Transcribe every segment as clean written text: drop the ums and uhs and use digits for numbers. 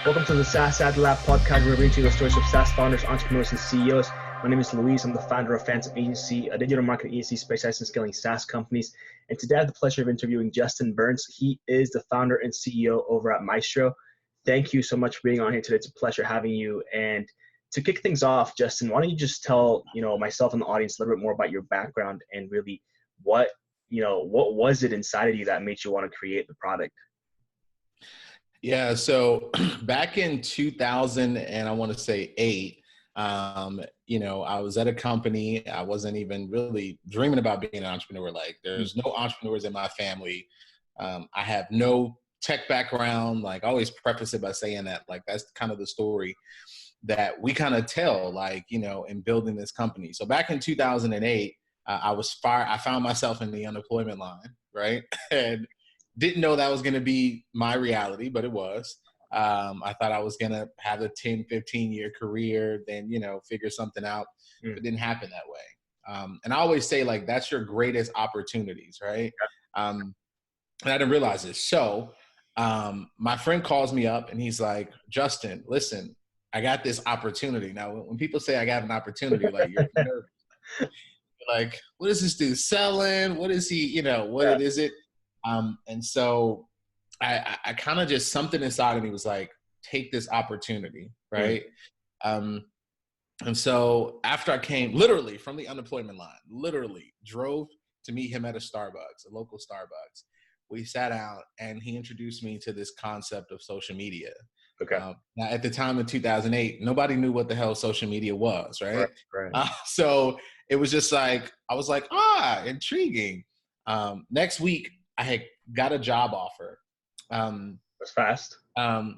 Welcome to the SaaS AdLab podcast, where we bring to you the stories of SaaS founders, entrepreneurs, and CEOs. My name is Luis. I'm the founder of Fantom Agency, a digital marketing agency specialized in scaling SaaS companies. And today I have the pleasure of interviewing Justin Burns. He is the founder and CEO over at Miestro. Thank you so much for being on here today. It's a pleasure having you. And to kick things off, Justin, why don't you just tell myself and the audience a little bit more about your background and really what was it inside of you that made you want to create the product? Yeah, so back in 2000 and I want to say 8, I was at a company. I wasn't even really dreaming about being an entrepreneur. Like, there's no entrepreneurs in my family. I have no tech background. Like, I always preface it by saying that, like, that's kind of the story that we kind of tell, like, in building this company. So back in 2008, I was fired. I found myself in the unemployment line, right? And didn't know that was going to be my reality, but it was. I thought I was going to have a 10, 15-year career, then, figure something out. It didn't happen that way. And I always say, like, that's your greatest opportunities, right? And I didn't realize this. So my friend calls me up and he's like, Justin, listen, I got this opportunity. Now, when people say I got an opportunity, like, you're nervous. You're like, what is this dude selling? What is he, what is it? And so I kind of just, something inside of me was like, take this opportunity, right? And so after I came literally from the unemployment line, literally drove to meet him at a Starbucks, a local Starbucks. We sat down and he introduced me to this concept of social media. Okay. Now, at the time in 2008, nobody knew what the hell social media was, right? Right. So it was just like, I was like, intriguing. Next week, I had got a job offer. That's fast. Huh?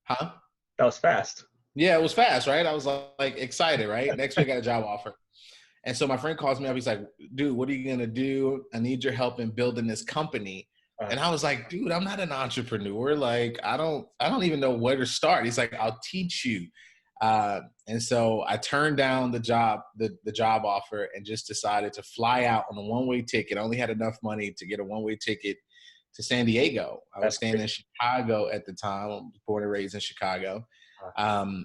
That was fast. Yeah, it was fast, right? I was like excited, right? Next week I got a job offer. And so my friend calls me up. He's like, dude, what are you going to do? I need your help in building this company. And I was like, dude, I'm not an entrepreneur. Like, I don't even know where to start. He's like, I'll teach you. And so I turned down the job offer and just decided to fly out on a one-way ticket. I only had enough money to get a one-way ticket to San Diego. I was staying in Chicago at the time. I'm born and raised in Chicago. And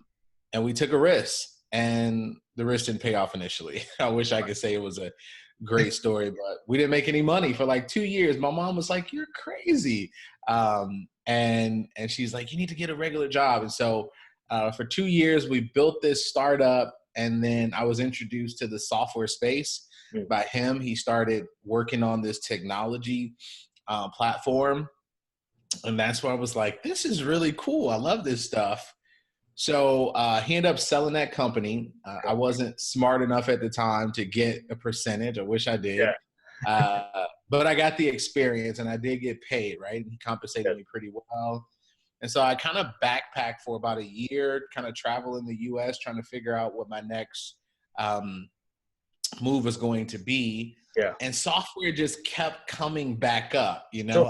we took a risk, and the risk didn't pay off initially. I wish I could say it was a great story, but we didn't make any money for like 2 years. My mom was like, you're crazy. And she's like, you need to get a regular job. And so for 2 years, we built this startup, and then I was introduced to the software space by him. He started working on this technology platform, and that's where I was like, this is really cool. I love this stuff. So he ended up selling that company. I wasn't smart enough at the time to get a percentage. I wish I did. But I got the experience, and I did get paid, right? And he compensated me pretty well. And so I kind of backpacked for about a year, kind of travel in the U.S., trying to figure out what my next move was going to be. Yeah. And software just kept coming back up, So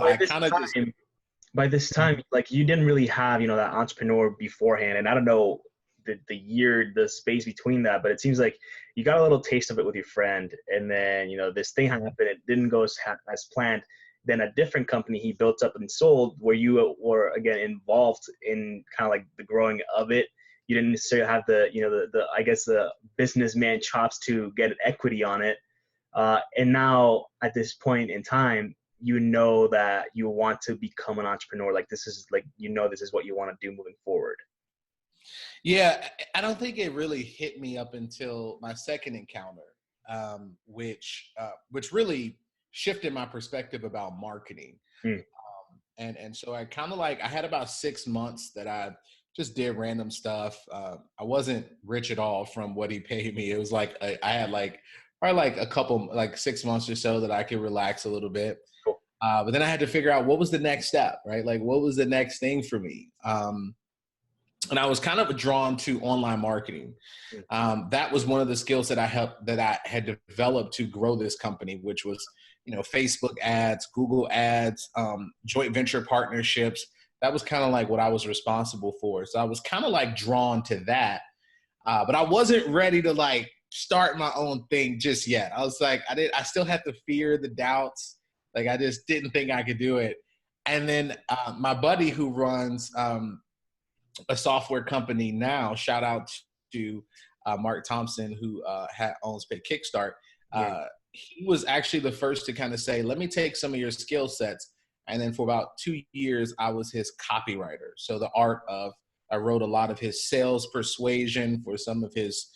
by this time, like, you didn't really have, that entrepreneur beforehand. And I don't know the space between that, but it seems like you got a little taste of it with your friend. And then, this thing happened. It didn't go as planned. Then a different company he built up and sold, where you were again involved in kind of like the growing of it. You didn't necessarily have the businessman chops to get an equity on it. And now at this point in time, that you want to become an entrepreneur. Like, this is like, this is what you want to do moving forward. Yeah, I don't think it really hit me up until my second encounter, which really shifted my perspective about marketing. And so I kind of I had about 6 months that I just did random stuff. I wasn't rich at all from what he paid me. It was like, I had probably a couple, 6 months or so that I could relax a little bit. Cool. But then I had to figure out what was the next step, right? Like, what was the next thing for me? And I was kind of drawn to online marketing. That was one of the skills that I had developed to grow this company, which was, Facebook ads, Google ads, joint venture partnerships. That was kind of like what I was responsible for. So I was kind of drawn to that. But I wasn't ready to start my own thing just yet. I was like, I still had to fear the doubts. Like, I just didn't think I could do it. And then my buddy who runs a software company now. Shout out to Mark Thompson, who owns Pay Kickstart. He was actually the first to kind of say, let me take some of your skill sets. And then for about 2 years, I was his copywriter. So I wrote a lot of his sales persuasion for some of his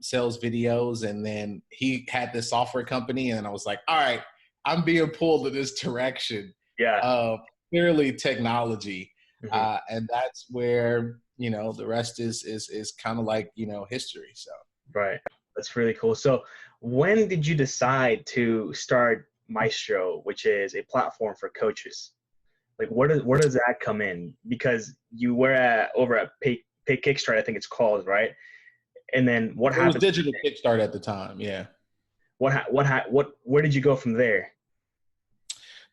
sales videos. And then he had this software company, and I was like, all right, I'm being pulled in this direction of clearly technology. And that's where, the rest is kind of like, history. So. Right. That's really cool. So when did you decide to start Miestro, which is a platform for coaches? Like, where does that come in? Because you were over at Pay Kickstart, I think it's called, right? And then what happened? It was digital Kickstart at the time. Yeah. Where did you go from there?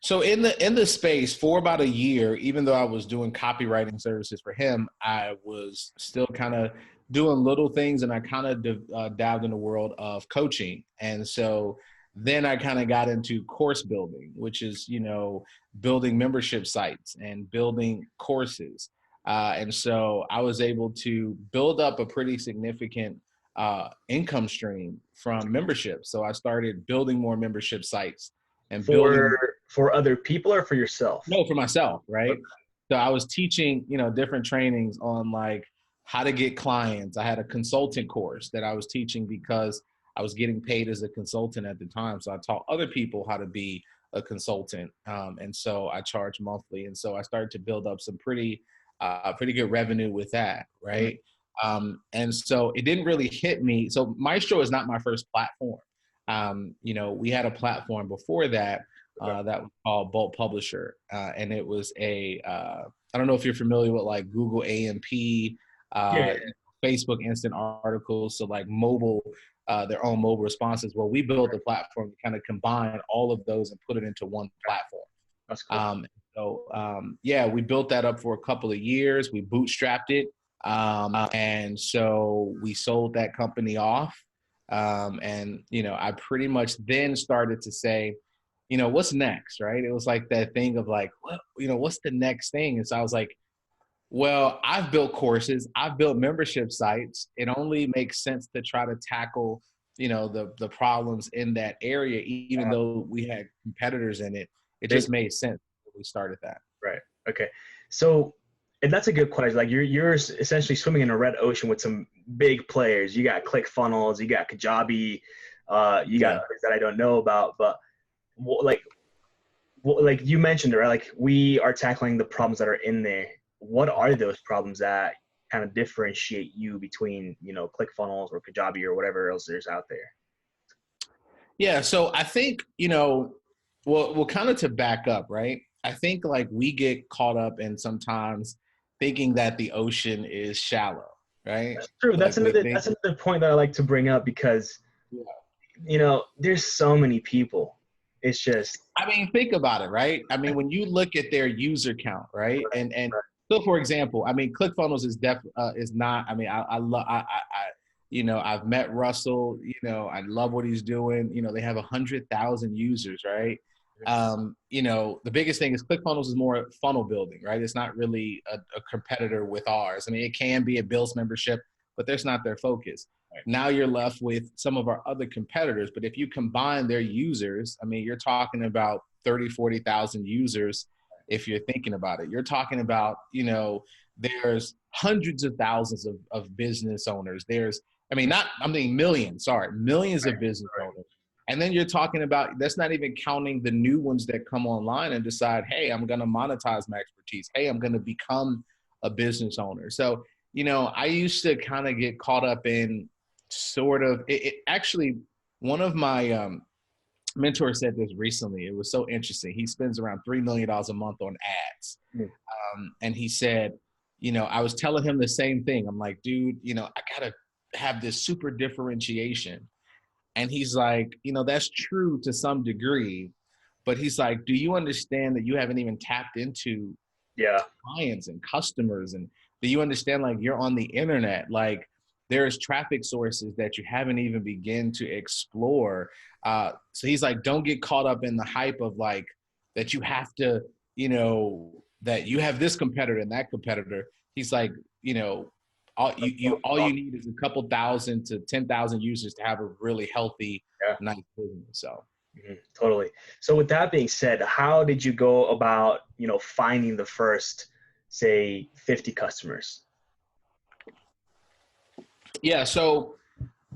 So in the space for about a year, even though I was doing copywriting services for him, I was still kind of doing little things, and I kind of dived in the world of coaching. And so then I kind of got into course building, which is, building membership sites and building courses. And so I was able to build up a pretty significant income stream from membership. So I started building more membership sites and for other people or for yourself? No, for myself, right? Okay. So I was teaching, different trainings on like how to get clients. I had a consultant course that I was teaching because I was getting paid as a consultant at the time. So I taught other people how to be a consultant. And so I charged monthly. And so I started to build up some pretty good revenue with that, right? Mm-hmm. And so it didn't really hit me. So Miestro is not my first platform. We had a platform before that that was called Bulk Publisher. And it was I don't know if you're familiar with like Google AMP, Facebook Instant Articles. So like mobile, their own mobile responses. Well, we built a platform to kind of combine all of those and put it into one platform. That's cool. We built that up for a couple of years. We bootstrapped it. And so we sold that company off. I pretty much then started to say, what's next, right? It was like that thing of like, what's the next thing? And so I was like, well, I've built courses, I've built membership sites. It only makes sense to try to tackle, the problems in that area, even though we had competitors in it. It just made sense when we started that. Right. Okay. So, and that's a good question. Like you're essentially swimming in a red ocean with some big players. You got ClickFunnels, you got Kajabi, you got others that I don't know about. But like you mentioned, right? Like we are tackling the problems that are in there. What are those problems that kind of differentiate you between, ClickFunnels or Kajabi or whatever else there's out there? Yeah. So I think, well, kind of to back up, right? I think like we get caught up in sometimes thinking that the ocean is shallow, right? That's true. That's another point that I like to bring up because, there's so many people. It's just, think about it, right? When you look at their user count, right? And so for example, ClickFunnels is not, I've met Russell, I love what he's doing. They have 100,000 users, right? The biggest thing is ClickFunnels is more funnel building, right? It's not really a competitor with ours. it can be a Bill's membership, but that's not their focus. Right. Now you're left with some of our other competitors, but if you combine their users, you're talking about 30, 40,000 users. If you're thinking about it, you're talking about, there's hundreds of thousands of business owners. There's, millions of business owners. And then you're talking about, that's not even counting the new ones that come online and decide, hey, I'm going to monetize my expertise. Hey, I'm going to become a business owner. So, I used to kind of get caught up in sort of, actually, one of my mentors said this recently. It was so interesting. He spends around $3 million a month on ads. And he said, I was telling him the same thing. I'm like, dude, I got to have this super differentiation. And he's like, that's true to some degree, but he's like, do you understand that you haven't even tapped into clients and customers? And do you understand, like, you're on the internet, like there's traffic sources that you haven't even begun to explore. So he's like, don't get caught up in the hype of like, that you have to, that you have this competitor and that competitor. He's like, you know, all you need is a couple thousand to 10,000 users to have a really healthy, Yeah. nice business. So Totally. So with that being said, how did you go about, finding the first, say, 50 customers? yeah, so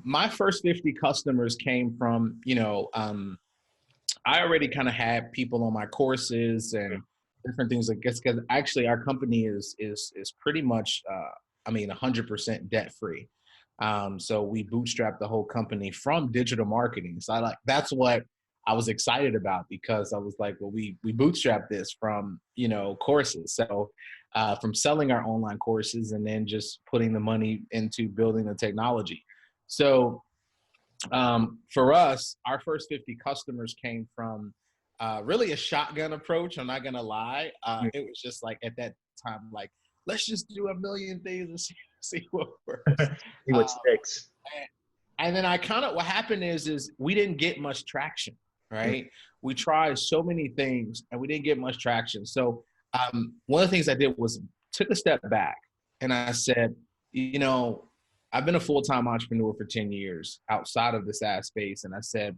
my first 50 customers came from, I already kind of had people on my courses and different things like this, because actually our company is pretty much 100% debt free. So we bootstrapped the whole company from digital marketing. So that's what I was excited about, because I was like, well, we bootstrapped this from, courses. So from selling our online courses and then just putting the money into building the technology. So for us, our first 50 customers came from really a shotgun approach. I'm not going to lie. It was just like at that time, like, let's just do a million things and see what works. See what sticks. And then what happened is we didn't get much traction, right? We tried so many things and we didn't get much traction. So one of the things I did was took a step back and I said, I've been a full-time entrepreneur for 10 years outside of the SaaS space. And I said,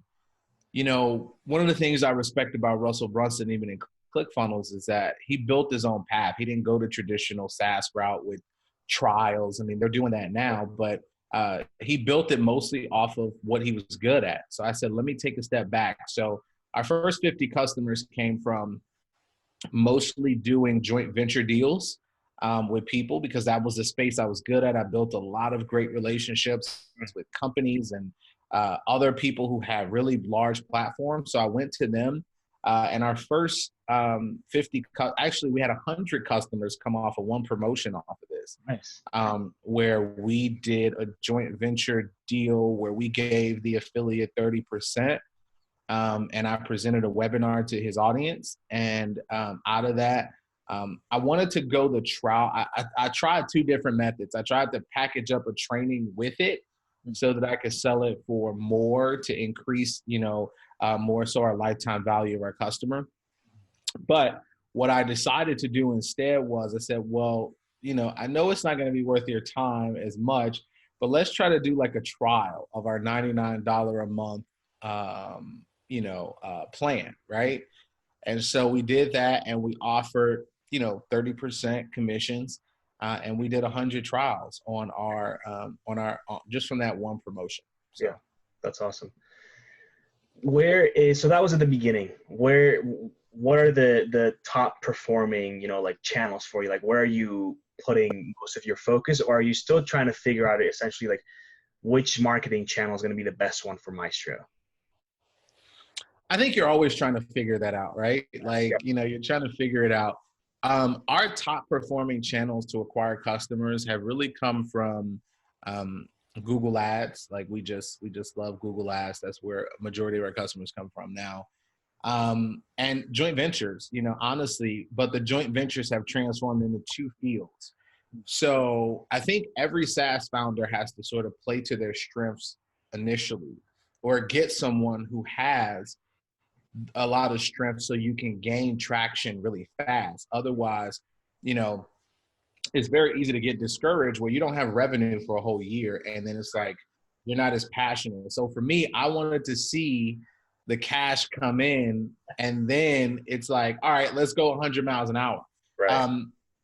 one of the things I respect about Russell Brunson, even in ClickFunnels, is that he built his own path. He didn't go the traditional SaaS route with trials. I mean, they're doing that now, but he built it mostly off of what he was good at. So I said, let me take a step back. So our first 50 customers came from mostly doing joint venture deals with people, because that was the space I was good at. I built a lot of great relationships with companies and other people who had really large platforms. So I went to them, and our first 50, actually we had 100 customers come off of one promotion off of this. Nice. Where we did a joint venture deal where we gave the affiliate 30%. And I presented a webinar to his audience. And out of that, I wanted to go the trial. I tried two different methods. I tried to package up a training with it so that I could sell it for more to increase, more so our lifetime value of our customer. But what I decided to do instead was I said, well, I know it's not going to be worth your time as much, but let's try to do like a trial of our $99 a month plan, right? And so we did that, and we offered 30% commissions, and we did 100 trials on our just from that one promotion. So. Yeah, that's awesome. So that was at the beginning. What are the top performing like channels for you? Like, where are you putting most of your focus, or are you still trying to figure out essentially like which marketing channel is going to be the best one for Miestro? I think you're always trying to figure that out, right? Like, you're trying to figure it out. Our top performing channels to acquire customers have really come from Google Ads. Like we just love Google Ads. That's where a majority of our customers come from now. And joint ventures, honestly, but the joint ventures have transformed into two fields. So I think every SaaS founder has to sort of play to their strengths initially, or get someone who has a lot of strength so you can gain traction really fast. Otherwise, it's very easy to get discouraged where you don't have revenue for a whole year, and then it's like you're not as passionate. So for me, I wanted to see the cash come in, and then it's like, all right, let's go 100 miles an hour. Right.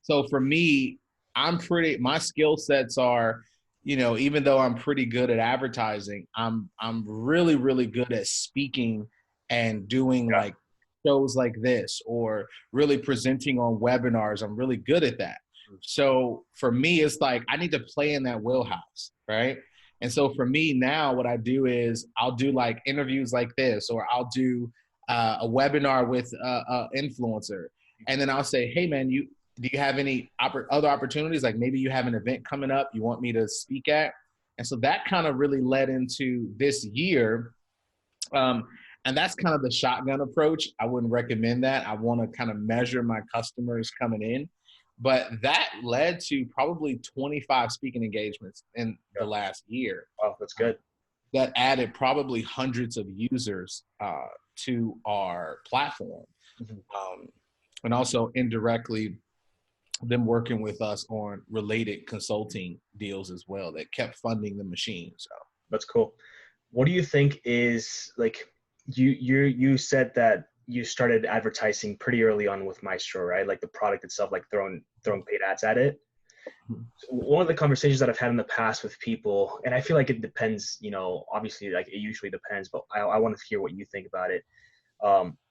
So for me, my skill sets are, even though I'm pretty good at advertising, I'm really, really good at speaking and doing like shows like this, or really presenting on webinars. I'm really good at that. So for me, it's like, I need to play in that wheelhouse, right? And so for me now, what I do is I'll do like interviews like this, or I'll do a webinar with an influencer. And then I'll say, hey man, do you have any other opportunities? Like maybe you have an event coming up you want me to speak at. And so that kind of really led into this year. And that's kind of the shotgun approach. I wouldn't recommend that. I want to kind of measure my customers coming in. But that led to probably 25 speaking engagements in the last year. Oh, that's good. That added probably hundreds of users to our platform. And also indirectly them working with us on related consulting deals as well that kept funding the machine. So That's cool. What do you think is like, you said that you started advertising pretty early on with Maestro, right? Like the product itself, like throwing paid ads at it. One of the conversations that I've had in the past with people, and I feel like it depends, obviously, like it usually depends, but I want to hear what you think about it.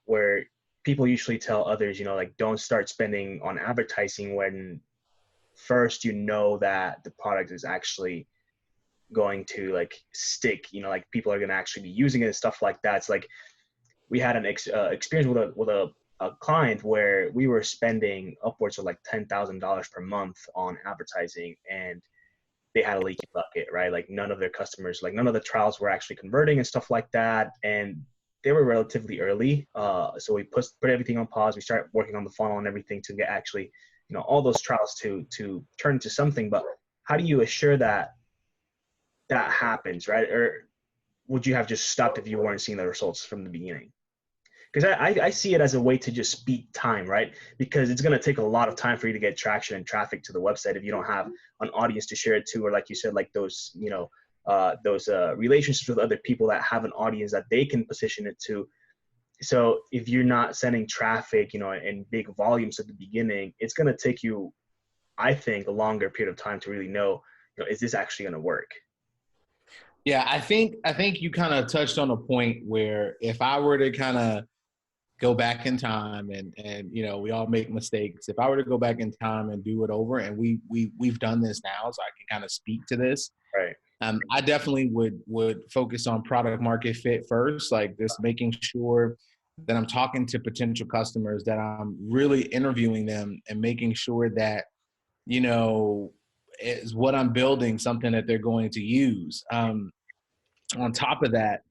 Where people usually tell others, like don't start spending on advertising when first that the product is actually going to like stick, like people are going to actually be using it and stuff like that. It's like we had an experience with a client where we were spending upwards of like $10,000 per month on advertising, and they had a leaky bucket, right? Like none of their customers, like none of the trials were actually converting and stuff like that. And they were relatively early. So we put everything on pause. We started working on the funnel and everything to get actually, all those trials to turn into something. But how do you assure that happens, right? Or would you have just stopped if you weren't seeing the results from the beginning? Because I see it as a way to just beat time, right? Because it's going to take a lot of time for you to get traction and traffic to the website if you don't have an audience to share it to, or like you said, like those, relationships with other people that have an audience that they can position it to. So if you're not sending traffic, in big volumes at the beginning, it's going to take you, I think, a longer period of time to really know, is this actually going to work? Yeah, I think you kind of touched on a point where if I were to kind of go back in time and we all make mistakes. If I were to go back in time and do it over, and we've done this now, so I can kind of speak to this. Right. I definitely would focus on product market fit first, like just making sure that I'm talking to potential customers, that I'm really interviewing them and making sure that, is what I'm building something that they're going to use. On top of that,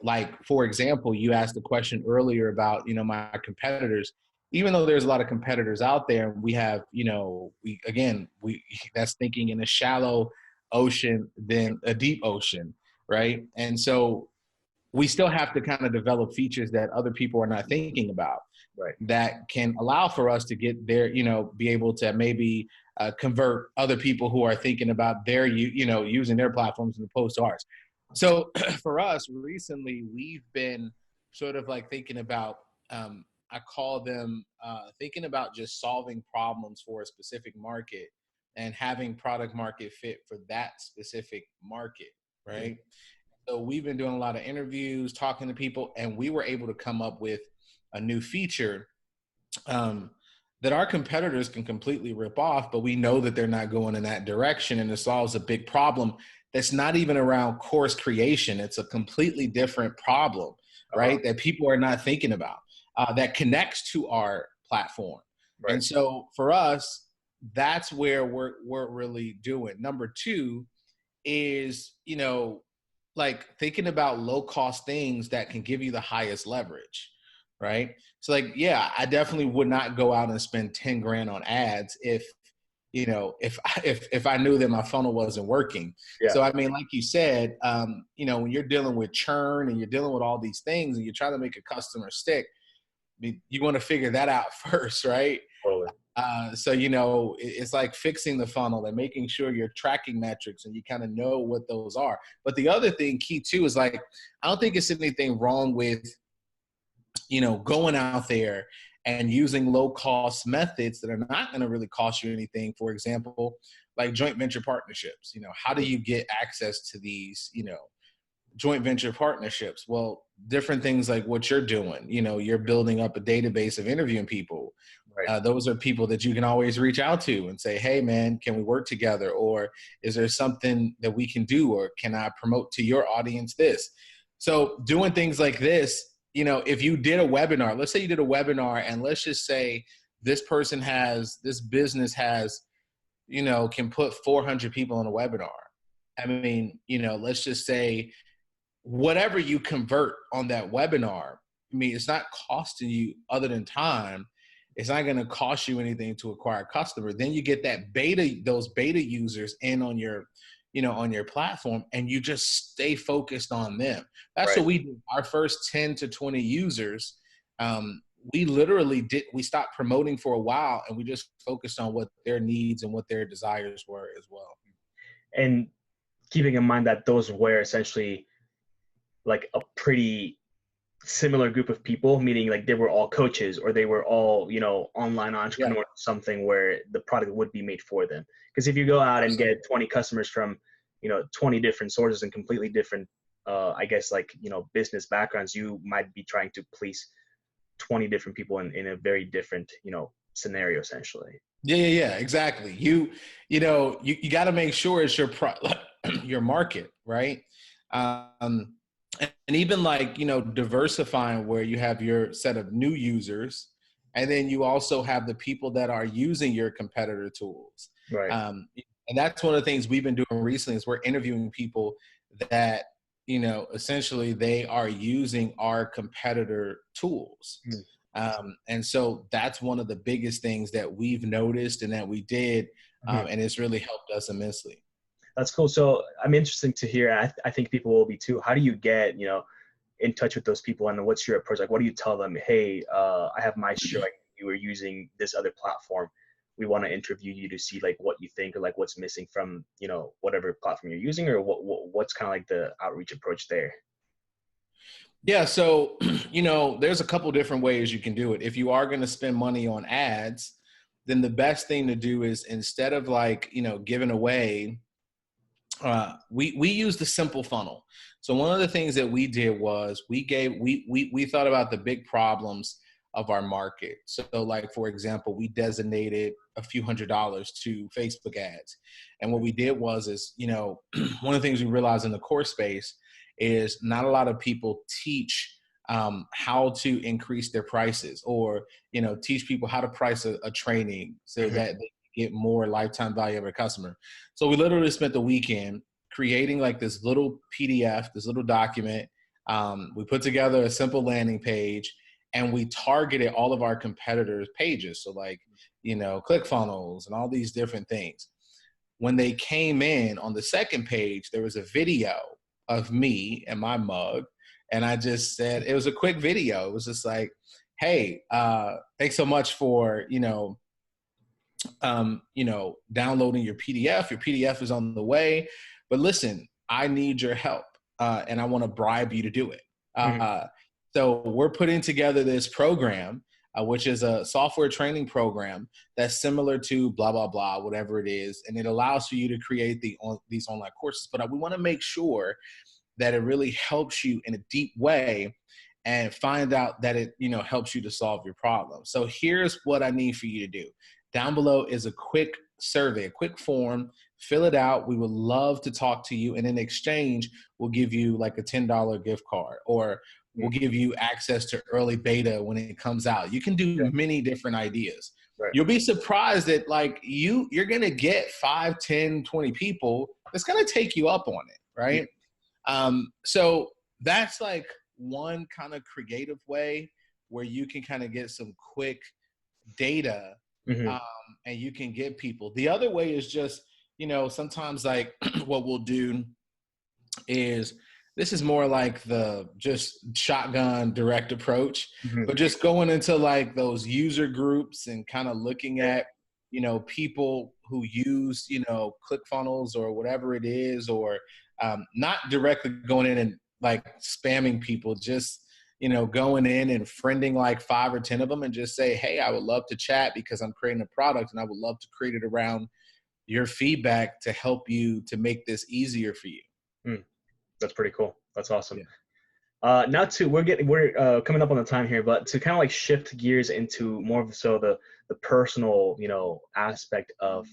like, for example, you asked a question earlier about, my competitors. Even though there's a lot of competitors out there, we have, that's thinking in a shallow ocean than a deep ocean, right? And so we still have to kind of develop features that other people are not thinking about, right, that can allow for us to get there, be able to maybe convert other people who are thinking about their, using their platforms as opposed to ours. So for us recently, we've been sort of like thinking about, I call them thinking about just solving problems for a specific market and having product market fit for that specific market, right? Mm-hmm. So we've been doing a lot of interviews, talking to people, and we were able to come up with a new feature that our competitors can completely rip off, but we know that they're not going in that direction, and it solves a big problem that's not even around course creation. It's a completely different problem, right? That people are not thinking about, that connects to our platform. Right. And so for us, that's where we're really doing. Number two is, like thinking about low cost things that can give you the highest leverage, right? So like, yeah, I definitely would not go out and spend 10 grand on ads if I knew that my funnel wasn't working. Yeah. So, I mean, like you said, when you're dealing with churn and you're dealing with all these things and you're trying to make a customer stick, you want to figure that out first, right? Totally. So, it's like fixing the funnel and making sure you're tracking metrics and you kind of know what those are. But the other thing, key too, is like, I don't think it's anything wrong with, going out there and using low cost methods that are not going to really cost you anything. For example, like joint venture partnerships. How do you get access to these, joint venture partnerships? Well, different things like what you're doing, you're building up a database of interviewing people. Right. Those are people that you can always reach out to and say, hey man, can we work together? Or is there something that we can do? Or can I promote to your audience this? So doing things like this, if you did a webinar, let's say you did a webinar, and let's just say this business has, can put 400 people in a webinar. I mean, let's just say whatever you convert on that webinar, I mean, it's not costing you other than time. It's not going to cost you anything to acquire a customer. Then you get those beta users in on your, on your platform, and you just stay focused on them. That's right. What we do. Our first 10 to 20 users, we literally we stopped promoting for a while, and we just focused on what their needs and what their desires were as well. And keeping in mind that those were essentially like a pretty similar group of people, meaning like they were all coaches or they were all, online entrepreneurs, something where the product would be made for them. Because if you go out and get 20 customers from, 20 different sources and completely different, business backgrounds, you might be trying to please 20 different people in a very different, scenario, essentially. Yeah, exactly. You got to make sure it's your your market, right? And even diversifying where you have your set of new users, and then you also have the people that are using your competitor tools. Right. And that's one of the things we've been doing recently is we're interviewing people that, essentially they are using our competitor tools. And so that's one of the biggest things that we've noticed and that we did. And it's really helped us immensely. That's cool. So I'm interested to hear, I think people will be too. How do you get, in touch with those people, and what's your approach? Like, what do you tell them? Hey, I have Miestro, you were using this other platform. We want to interview you to see like what you think or like what's missing from, whatever platform you're using, or what's kind of like the outreach approach there? Yeah. So, there's a couple different ways you can do it. If you are going to spend money on ads, then the best thing to do is instead of giving away, we use the simple funnel. So one of the things that we did was we thought about the big problems of our market. So like, for example, we designated a few $100s to Facebook ads. And what we did was one of the things we realized in the course space is not a lot of people teach how to increase their prices or, teach people how to price a training so that they get more lifetime value of a customer. So we literally spent the weekend creating like this little PDF, this little document. We put together a simple landing page and we targeted all of our competitors' pages. So like, ClickFunnels and all these different things. When they came in on the second page, there was a video of me and my mug. And I just said, it was a quick video. It was just like, hey, thanks so much for, downloading your PDF. Your PDF is on the way. But listen, I need your help and I want to bribe you to do it. So we're putting together this program, which is a software training program that's similar to blah, blah, blah, whatever it is. And it allows for you to create these online courses. But we want to make sure that it really helps you in a deep way and find out that it, helps you to solve your problem. So here's what I need for you to do. Down below is a quick survey, a quick form. Fill it out. We would love to talk to you. And in exchange, we'll give you like a $10 gift card, or we'll give you access to early beta when it comes out. You can do many different ideas. Right. You'll be surprised that like you're going to get 5, 10, 20 people that's going to take you up on it. Right. So that's like one kind of creative way where you can kind of get some quick data and you can get people. The other way is just, sometimes like what we'll do is, this is more like the just shotgun direct approach, but just going into like those user groups and kind of looking at, people who use, ClickFunnels or whatever it is, or not directly going in and like spamming people, just, going in and friending like 5 or 10 of them and just say, hey, I would love to chat because I'm creating a product and I would love to create it around your feedback to help you to make this easier for you. That's pretty cool. That's awesome. Yeah. We're coming up on the time here, but to kind of like shift gears into more of the personal, aspect of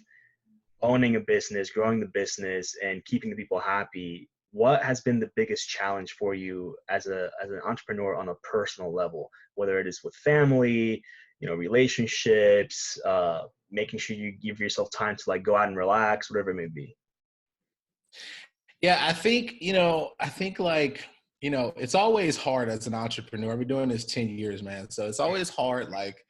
owning a business, growing the business, and keeping the people happy. What has been the biggest challenge for you as an entrepreneur on a personal level, whether it is with family, relationships, making sure you give yourself time to like go out and relax, whatever it may be? Yeah, I think like, it's always hard as an entrepreneur. I've been doing this 10 years, man. So it's always hard, like,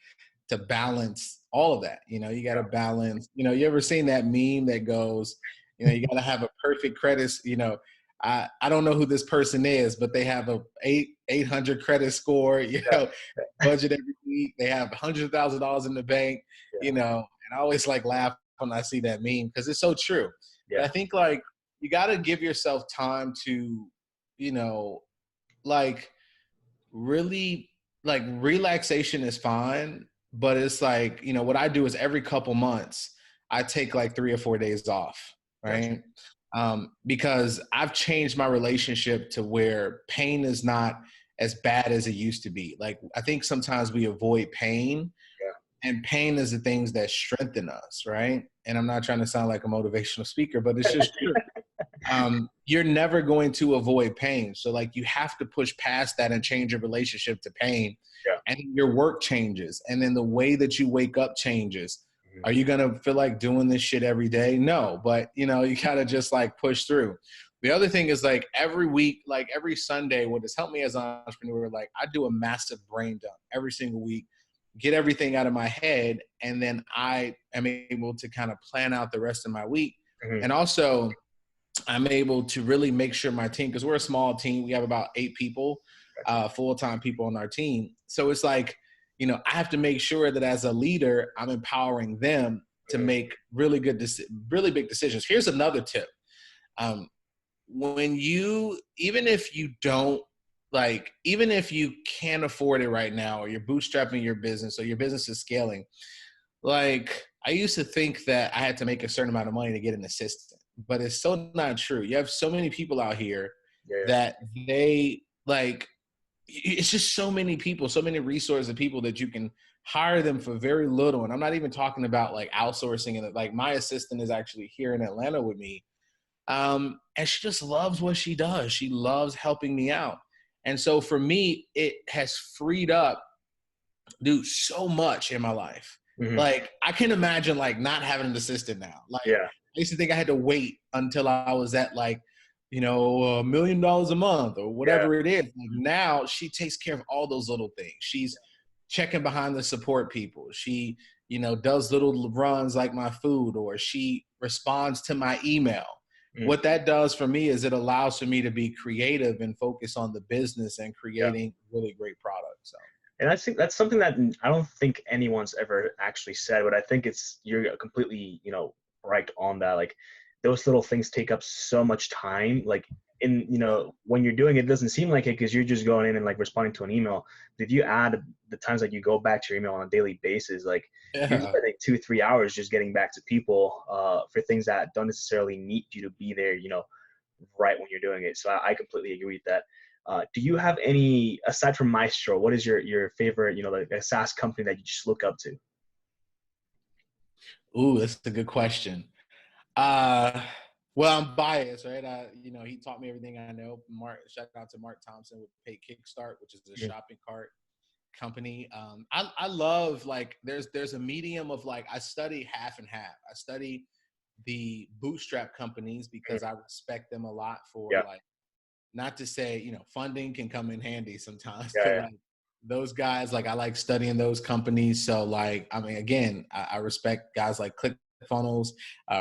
to balance all of that. You got to balance, you ever seen that meme that goes, you got to have a perfect credit, I don't know who this person is, but they have a 800 credit score, budget everything week. They have hundreds of thousands of dollars in the bank, Yeah. you know, and I always like laugh when I see that meme because it's so true. But Yeah. I think like you got to give yourself time to, you know, like really like relaxation is fine, but it's like, you know, what I do is every couple months I take like 3 or 4 days off, Gotcha. right? Because I've changed my relationship to where pain is not as bad as it used to be. Like I think sometimes we avoid pain, and pain is the things that strengthen us, right? And I'm not trying to sound like a motivational speaker, but it's just true. You're never going to avoid pain. So like you have to push past that and change your relationship to pain. Yeah. And your work changes. And then the way that you wake up changes. Mhm. Are you going to feel like doing this shit every day? No, but you know, you gotta just like push through. The other thing is like every week, like every Sunday, what has helped me as an entrepreneur, like I do a massive brain dump every single week, get everything out of my head. And then I am able to kind of plan out the rest of my week. Mhm. And also, I'm able to really make sure my team, because we're a small team, we have about 8 people, full-time people on our team. So it's like, you know, I have to make sure that as a leader, I'm empowering them to make really big decisions. Here's another tip. When you, even if you don't, like, even if you can't afford it right now, or you're bootstrapping your business, or your business is scaling, like, I used to think that I had to make a certain amount of money to get an assistant, but it's so not true. You have so many people out here that they like, it's just so many people, so many resources of people that you can hire them for very little. And I'm not even talking about like outsourcing it. Like my assistant is actually here in Atlanta with me. And she just loves what she does. She loves helping me out. And so for me, it has freed up, dude, so much in my life. Mhm. Like I can imagine like not having an assistant now. Like Yeah. I used to think I had to wait until I was at like, you know, $1 million a month or whatever it is. Like now she takes care of all those little things. She's checking behind the support people. She, you know, does little runs like my food, or she responds to my email. Mhm. What that does for me is it allows for me to be creative and focus on the business and creating really great products. So. And I think that's something that I don't think anyone's ever actually said, but I think you're completely, right on that. Like those little things take up so much time. Like when you're doing it, it doesn't seem like it because you're just going in and like responding to an email. But if you add the times like you go back to your email on a daily basis, like you're spending 2-3 hours just getting back to people for things that don't necessarily need you to be there, right when you're doing it. So I completely agree with that. Do you have any, aside from Miestro, what is your favorite, like a SaaS company that you just look up to? Ooh, that's a good question. Well, I'm biased, right? He taught me everything I know. Shout out to Mark Thompson with Pay Kickstart, which is a shopping cart company. I love like there's a medium of like I study half and half. I study the bootstrap companies because I respect them a lot for like, not to say, funding can come in handy sometimes, but like those guys, like I like studying those companies. So like, I mean, again, I respect guys like ClickFunnels,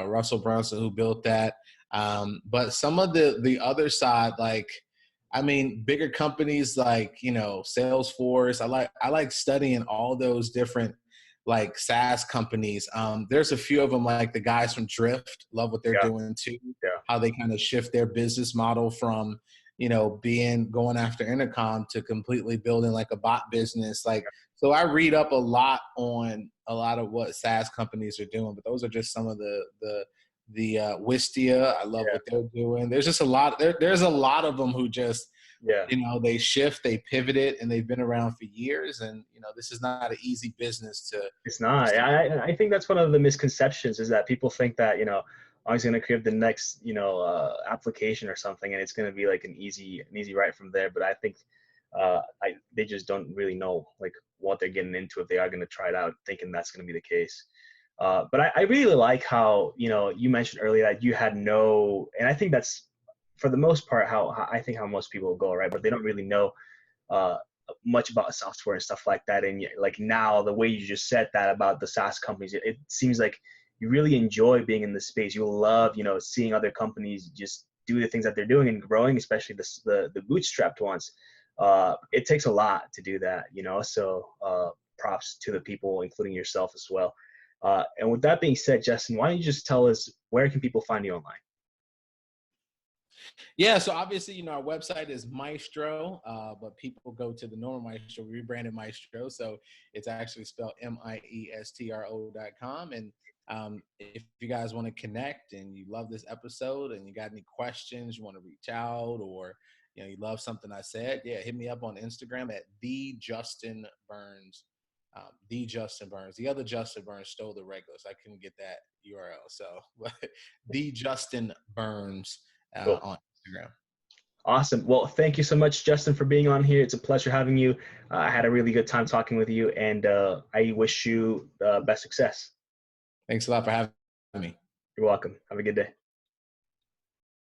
Russell Brunson, who built that. But some of the other side, like, I mean, bigger companies like, Salesforce, I like studying all those different like SaaS companies. There's a few of them, like the guys from Drift, love what they're doing too, how they kind of shift their business model from, going after intercom to completely building like a bot business. Like, so I read up a lot on a lot of what SaaS companies are doing, but those are just some of the Wistia. I love what they're doing. There's just a lot. There's a lot of them who just, they shift, they pivoted, and they've been around for years. And, this is not an easy business to. It's not. I think that's one of the misconceptions is that people think that, I was going to create the next, application or something, and it's going to be like an easy ride from there. But I think they just don't really know like what they're getting into if they are going to try it out, thinking that's going to be the case. But I really like how, you mentioned earlier that you had no, and I think that's for the most part how most people go, right? But they don't really know much about software and stuff like that. And like now, the way you just said that about the SaaS companies, it seems like you really enjoy being in the space. You love, seeing other companies just do the things that they're doing and growing, especially the bootstrapped ones. It takes a lot to do that, so props to the people, including yourself as well. And with that being said, Justin, why don't you just tell us, where can people find you online? Yeah, so obviously, our website is Miestro, but people go to the normal Miestro. We rebranded Miestro, so it's actually spelled Miestro.com. And if you guys want to connect and you love this episode and you got any questions, you want to reach out, or you love something I said, yeah, hit me up on Instagram at the Justin Burns. The Justin Burns. The other Justin Burns stole the regular, so I couldn't get that URL. So, but the Justin Burns Cool. on Instagram. Awesome. Well, thank you so much, Justin, for being on here. It's a pleasure having you. I had a really good time talking with you, and I wish you best success. Thanks a lot for having me. You're welcome. Have a good day.